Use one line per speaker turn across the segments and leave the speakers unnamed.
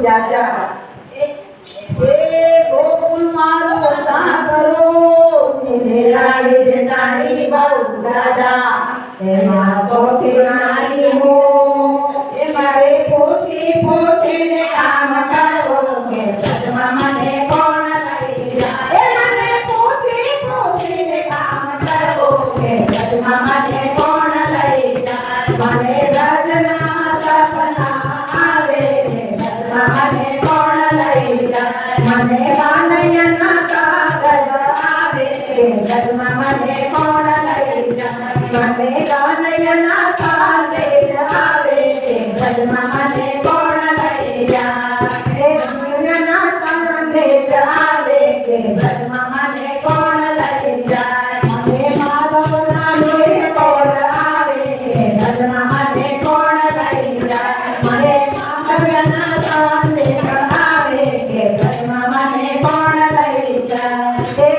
જાજા એ ગોકુલ મારો સાગરો ને રાણી જેઠાણી બહુ દાદા એમાં સૌથી નાની હો એ મારે પોતી પોતીને કામ કરો કે સદમાં મને કોણ લઈ જાય એ મને પોતી પોતીને કામ કરો કે સદમાં મને કોણ લઈ જાય મને રજના સપના આવે સદમાં મને કોણ લઈ જાય મને કાનૈયાના કાગળ આવે સદમાં મને કોણ લઈ જાય મને કાનૈયાના કાગળ આવે સદમાં મને કોણ લઈ જાય કાનૈયાના કાગળ આવે સદમાં મને કોણ લઈ જાય મને માધવના લોહી કોણ આવે સદમાં મને કોણ લઈ જાય મને કાનૈયાના કાગળ આવે સદમાં મને કોણ લઈ જાય એ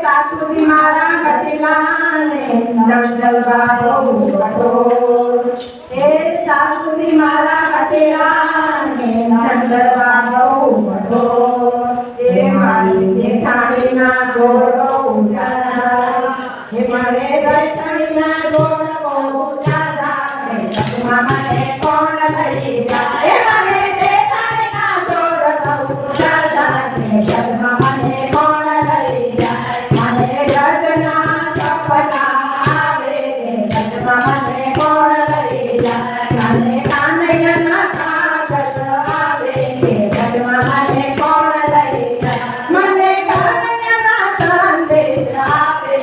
સાસુજી મારા કટીલાને નંદલવા બહુ કઠોર એ સાસુજી મારા કટીલાને નંદલવા બહુ કઠોર એ મારી જેઠાણીના ગોળ બહુ જાજા એ મને દર્શણીના ગોળ બહુ જાજા સદમાં મને કોણ લઈ જાય એ મને જેઠાણીના ગોળ બહુ જાજા સદમાં મને કોણ લઈ જાય મને રજના સપના આવે સદમાં મને કોણ લઈ જાય મને કાનૈયાના કાગળ આવે સદમાં મને કોણ લઈ જાય મને કાનૈયાના સંદેશ આવે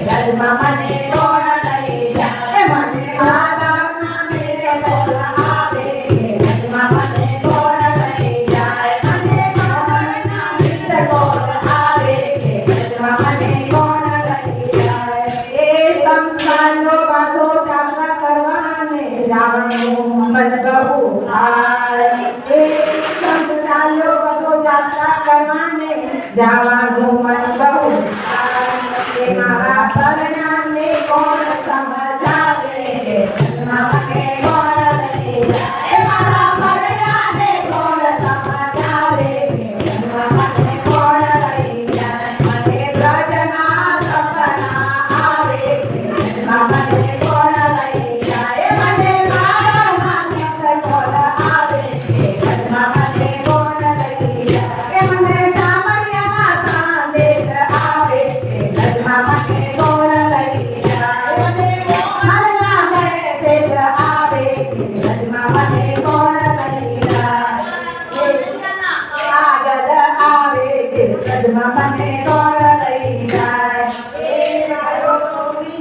સદમાં મને કોણ લઈ જાય મને માધવના મેલ આવે સદમાં મને કોણ લઈ જાય મને માધવના મેલ આવે સદમાં મને કોણ લઈ જાય એ સંસારનો બાધો જાગા કરવાને જાણવું મન બહુ થાય એ સંસારનો બાધો જાગા કરવાને જવાનું મન બહુ થાય એ મારા પરણાને કોણ સમજાવે સદમાં મને કોણ લઈ જાય એ મારા પરણાને કોણ સમજાવે સદમાં મને કોણ લઈ જાય મને રજના સપના આવે સદમાં મને કોણ લઈ જાય મને મારા કોણ આવે સદમાં મને કોણ લઈ જાય મને સામાન્યના સંદેશ આવે સદમાં મને કોણ લઈ જાય મને મારા મેસેજ આવે સદમાં મને કોણ લઈ જાય કાગળ આવે સદમાં મને કોણ લઈ જાય એ મારો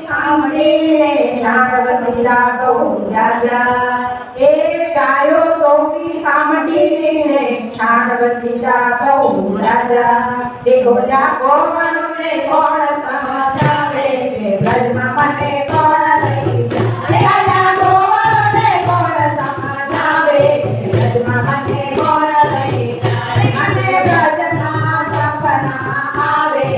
સાંભળીને શાંતવતી રાગો જાજા એ ગાયો ટોપી સાંભળીને શાંતવતી રાગો જાજા એ ગોજા ગોવનને કોણ સમજાવે સદમાં મને કોણ લઈ જાય ગાયા ગોવનને કોણ સમજાવે સદમાં મને કોણ લઈ જાય મને રજના સપના આવે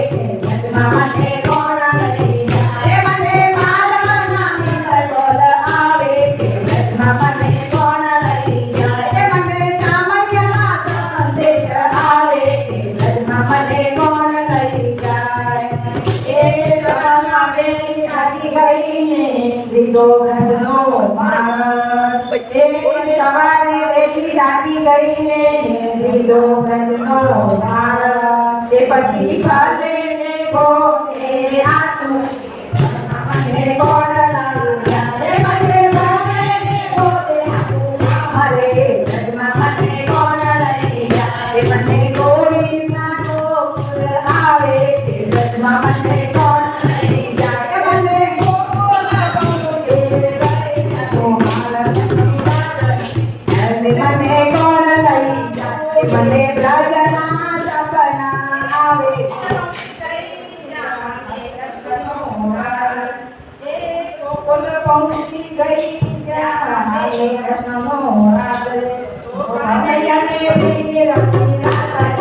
સદમાં મને કોણ લઈ જાય મને માલવના મંગળ આવે સદમાં મને કોણ લઈ જાય મને સામાન્યના સંદેશ આવે સદમાં મને કોણ લઈ જાય એ રવાના બેની ખાધી ગઈને લીધો ઘરનો માણસ એ સવારે બેઠી રાતી ગઈને લીધો ઘરનો માણસ એ પછી ફરે ને પોતે આતું મને કોણ લઈ જાય મને ફરે ને પોતે આતું મારે સદમાં મને કોણ લઈ જાય મને ગોળીના ગોકુળ આવે સદમાં મને કોણ લઈ જાય મને ગોકુળના ગોકુળ મને કોણ લઈ જાય મને બ્રજના સપના આવે પહોંચી ગઈ ત્યાં કૃષ્ણનો રાત કનૈયાને પ્રેમે રમી રાત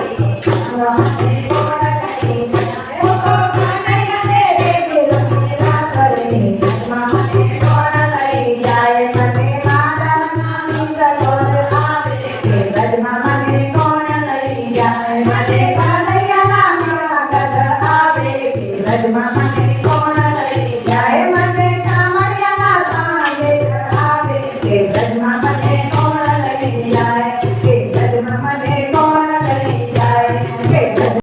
Mama મને કોણ